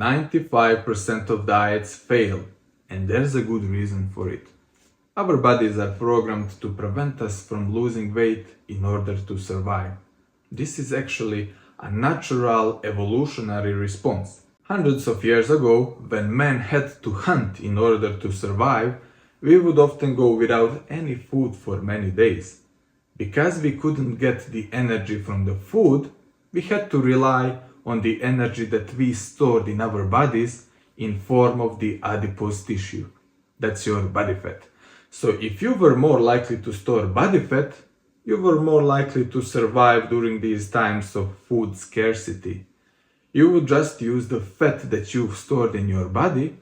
95% of diets fail, and there's a good reason for it. Our bodies are programmed to prevent us from losing weight in order to survive. This is actually a natural evolutionary response. Hundreds of years ago, when men had to hunt in order to survive, we would often go without any food for many days. Because we couldn't get the energy from the food, we had to rely on the energy that we stored in our bodies in form of the adipose tissue. That's your body fat. So if you were more likely to store body fat, you were more likely to survive during these times of food scarcity. You would just use the fat that you've stored in your body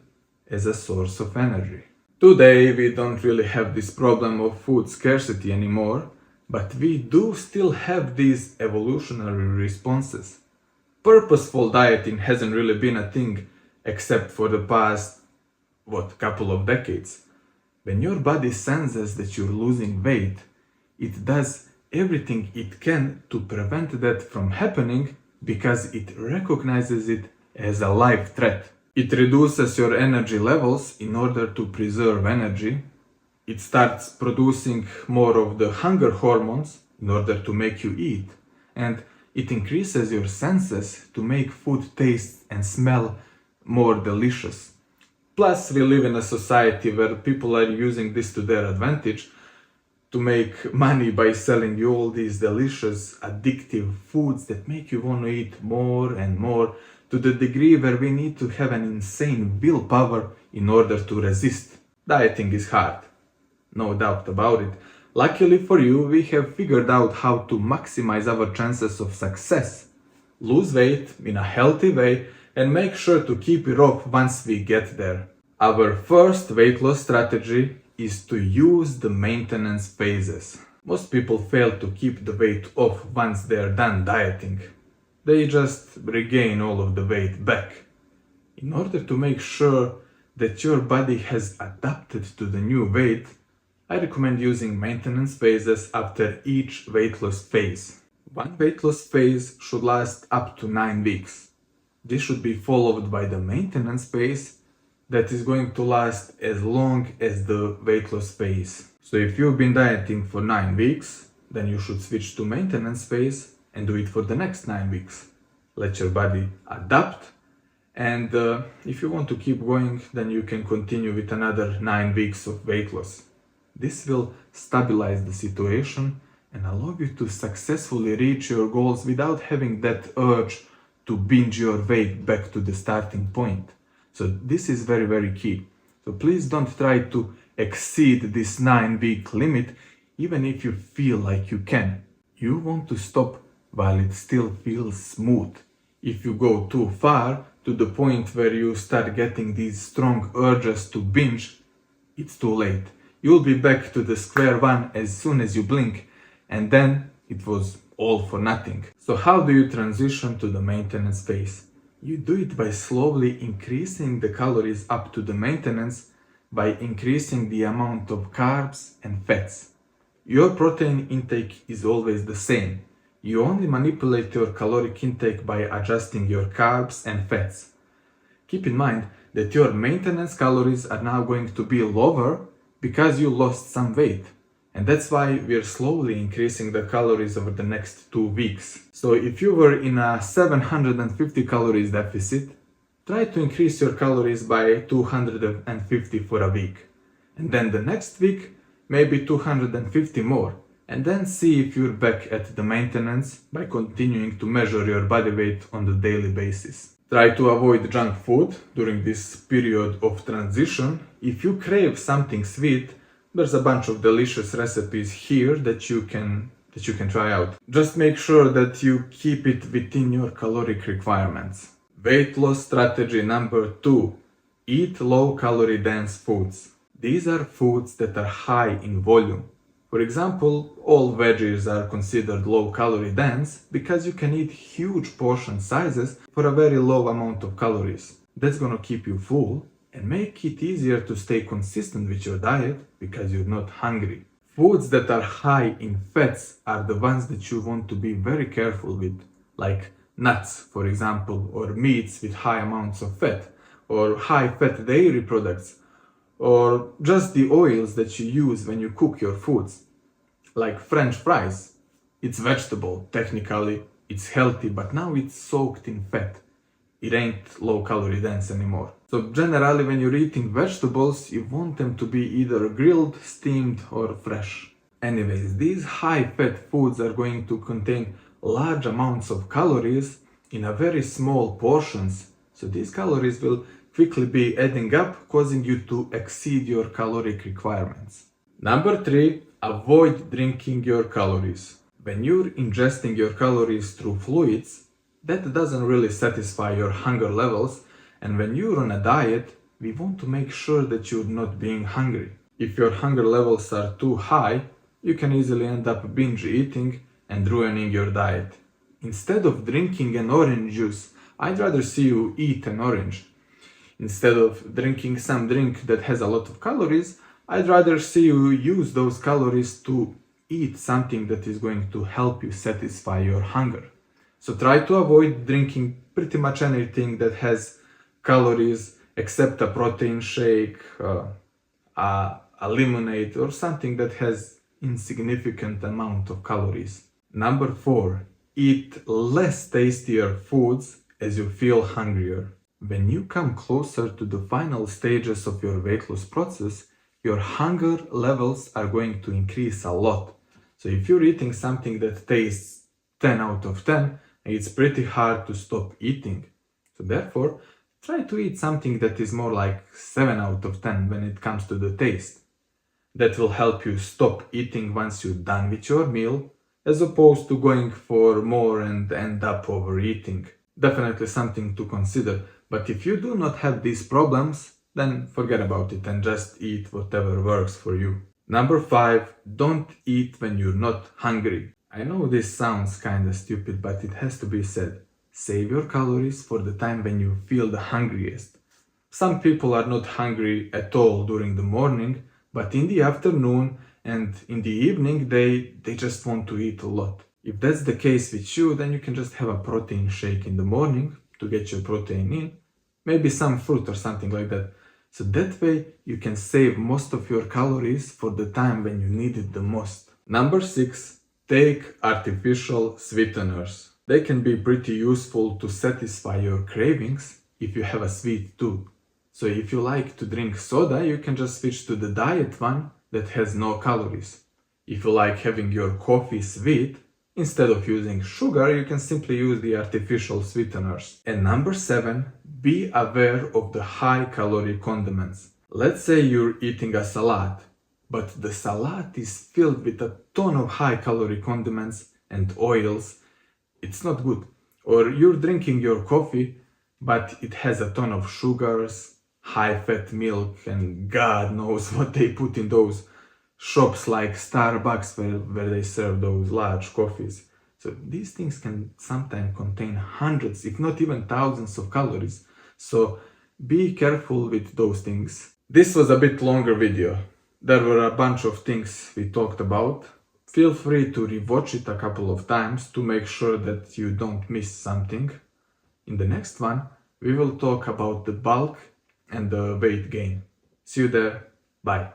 as a source of energy. Today we don't really have this problem of food scarcity anymore, but we do still have these evolutionary responses. Purposeful dieting hasn't really been a thing except for the past, couple of decades. When your body senses that you're losing weight, it does everything it can to prevent that from happening because it recognizes it as a life threat. It reduces your energy levels in order to preserve energy. It starts producing more of the hunger hormones in order to make you eat. And it increases your senses to make food taste and smell more delicious. Plus, we live in a society where people are using this to their advantage to make money by selling you all these delicious, addictive foods that make you want to eat more and more, to the degree where we need to have an insane willpower in order to resist. Dieting is hard, no doubt about it. Luckily for you, we have figured out how to maximize our chances of success. Lose weight in a healthy way and make sure to keep it off once we get there. Our first weight loss strategy is to use the maintenance phases. Most people fail to keep the weight off once they are done dieting. They just regain all of the weight back. In order to make sure that your body has adapted to the new weight, I recommend using maintenance phases after each weight loss phase. One weight loss phase should last up to 9 weeks. This should be followed by the maintenance phase that is going to last as long as the weight loss phase. So if you've been dieting for 9 weeks, then you should switch to maintenance phase and do it for the next 9 weeks. Let your body adapt, and if you want to keep going, then you can continue with another 9 weeks of weight loss. This will stabilize the situation and allow you to successfully reach your goals without having that urge to binge your weight back to the starting point. So this is very, very key. So please don't try to exceed this 9-week limit, even if you feel like you can. You want to stop while it still feels smooth. If you go too far to the point where you start getting these strong urges to binge, it's too late. You'll be back to the square one as soon as you blink, and then it was all for nothing. So how do you transition to the maintenance phase? You do it by slowly increasing the calories up to the maintenance by increasing the amount of carbs and fats. Your protein intake is always the same. You only manipulate your caloric intake by adjusting your carbs and fats. Keep in mind that your maintenance calories are now going to be lower because you lost some weight. And that's why we're slowly increasing the calories over the next 2 weeks. So if you were in a 750 calories deficit, try to increase your calories by 250 for a week. And then the next week, maybe 250 more. And then see if you're back at the maintenance by continuing to measure your body weight on the daily basis. Try to avoid junk food during this period of transition. If you crave something sweet, there's a bunch of delicious recipes here that you can try out. Just make sure that you keep it within your caloric requirements. Weight loss strategy number 2. Eat low-calorie dense foods. These are foods that are high in volume. For example, all veggies are considered low-calorie dense because you can eat huge portion sizes for a very low amount of calories. That's gonna keep you full and make it easier to stay consistent with your diet because you're not hungry. Foods that are high in fats are the ones that you want to be very careful with, like nuts, for example, or meats with high amounts of fat, or high fat dairy products, or just the oils that you use when you cook your foods, like French fries. It's vegetable, technically, it's healthy, but now it's soaked in fat. It ain't low calorie dense anymore. So generally when you're eating vegetables, you want them to be either grilled, steamed, or fresh. Anyways, these high fat foods are going to contain large amounts of calories in a very small portions. So these calories will quickly be adding up, causing you to exceed your caloric requirements. Number 3, avoid drinking your calories. When you're ingesting your calories through fluids, that doesn't really satisfy your hunger levels, and when you're on a diet, we want to make sure that you're not being hungry. If your hunger levels are too high, you can easily end up binge eating and ruining your diet. Instead of drinking an orange juice, I'd rather see you eat an orange. Instead of drinking some drink that has a lot of calories, I'd rather see you use those calories to eat something that is going to help you satisfy your hunger. So try to avoid drinking pretty much anything that has calories except a protein shake, a lemonade, or something that has insignificant amount of calories. Number 4, eat less tastier foods as you feel hungrier. When you come closer to the final stages of your weight loss process, your hunger levels are going to increase a lot. So if you're eating something that tastes 10 out of 10, it's pretty hard to stop eating. So therefore, try to eat something that is more like 7 out of 10 when it comes to the taste. That will help you stop eating once you're done with your meal, as opposed to going for more and end up overeating. Definitely something to consider, but if you do not have these problems, then forget about it and just eat whatever works for you. Number 5, don't eat when you're not hungry. I know this sounds kinda stupid, but it has to be said. Save your calories for the time when you feel the hungriest. Some people are not hungry at all during the morning, but in the afternoon and in the evening they just want to eat a lot. If that's the case with you, then you can just have a protein shake in the morning to get your protein in, maybe some fruit or something like that. So that way you can save most of your calories for the time when you need it the most. Number 6, take artificial sweeteners. They can be pretty useful to satisfy your cravings if you have a sweet tooth. So if you like to drink soda, you can just switch to the diet one that has no calories. If you like having your coffee sweet, instead of using sugar, you can simply use the artificial sweeteners. And number 7, be aware of the high calorie condiments. Let's say you're eating a salad, but the salad is filled with a ton of high calorie condiments and oils. It's not good. Or you're drinking your coffee, but it has a ton of sugars, high fat milk, and God knows what they put in those shops like Starbucks where they serve those large coffees. So these things can sometimes contain hundreds, if not even thousands of calories. So be careful with those things. This was a bit longer video. There were a bunch of things we talked about. Feel free to rewatch it a couple of times to make sure that you don't miss something. In the next one, we will talk about the bulk and the weight gain. See you there. Bye.